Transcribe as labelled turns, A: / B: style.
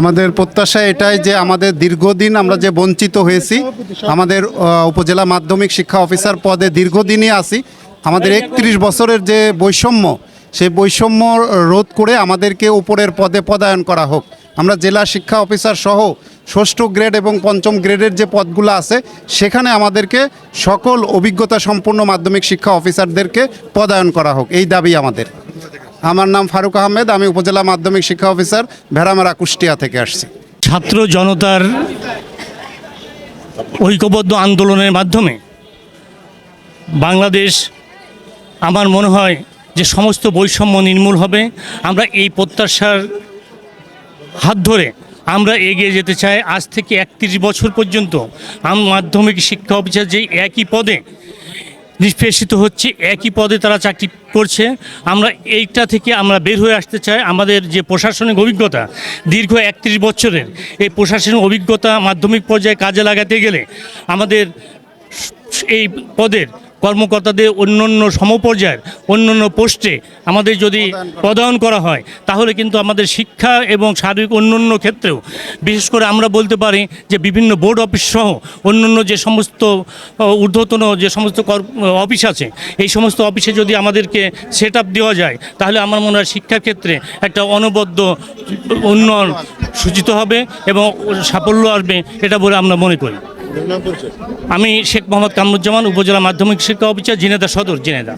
A: আমাদের প্রত্যাশা এটাই যে আমাদের দীর্ঘদিন আমরা যে বঞ্চিত হয়েছি, আমাদের উপজেলা মাধ্যমিক শিক্ষা অফিসার পদে দীর্ঘদিনই আছি। আমাদের 31 বছরের যে বৈষম্য, সেই বৈষম্য রোধ করে আমাদেরকে উপরের পদে পদায়ন করা হোক। আমরা জেলা শিক্ষা অফিসার সহ ষষ্ঠ গ্রেড এবং পঞ্চম গ্রেডের যে পদগুলো আছে, সেখানে আমাদেরকে সকল অভিজ্ঞতা সম্পন্ন মাধ্যমিক শিক্ষা অফিসারদেরকে পদায়ন করা হোক, এই দাবি আমাদের। আমার নাম ফারুক আহমেদ, আমি উপজেলা মাধ্যমিক শিক্ষা অফিসার, ভেড়ামারা, কুষ্টিয়া থেকে আসছি।
B: ছাত্র জনতার ঐক্যবদ্ধ আন্দোলনের মাধ্যমে বাংলাদেশ, আমার মনে হয় যে সমস্ত বৈষম্য নির্মূল হবে। আমরা এই প্রত্যাশার হাত ধরে আমরা এগিয়ে যেতে চাই। আজ থেকে 31 বছর পর্যন্ত মাধ্যমিক শিক্ষা অফিসার যে একই পদে নিষ্পেষিত হচ্ছে, একই পদে তারা চাকরি করছে। আমরা এইটা থেকে আমরা বের হয়ে আসতে চাই। আমাদের যে প্রশাসনিক অভিজ্ঞতা দীর্ঘ 31 বছরের, এই প্রশাসনিক অভিজ্ঞতা মাধ্যমিক পর্যায়ে কাজে লাগাতে গেলে আমাদের এই পদের কর্মকর্তাদের অন্যান্য সমপর্যায়ের অন্যান্য পোস্টে আমাদের যদি পদায়ন করা হয়, তাহলে কিন্তু আমাদের শিক্ষা এবং শারীরিক অন্যান্য ক্ষেত্রেও, বিশেষ করে আমরা বলতে পারি যে বিভিন্ন বোর্ড অফিস সহ অন্যান্য যে সমস্ত ঊর্ধ্বতন যে সমস্ত অফিস আছে, এই সমস্ত অফিসে যদি আমাদেরকে সেট আপ দেওয়া যায়, তাহলে আমার মনে হয় শিক্ষার ক্ষেত্রে একটা অনবদ্য উন্নয়ন সূচিত হবে এবং সাফল্য আসবে, এটা বলে আমরা মনে করি। আমি শেখ মোহাম্মদ কামরুজ্জামান, উপজেলা মাধ্যমিক শিক্ষা অফিসার, ঝিনাইদহ সদর, ঝিনাইদহ।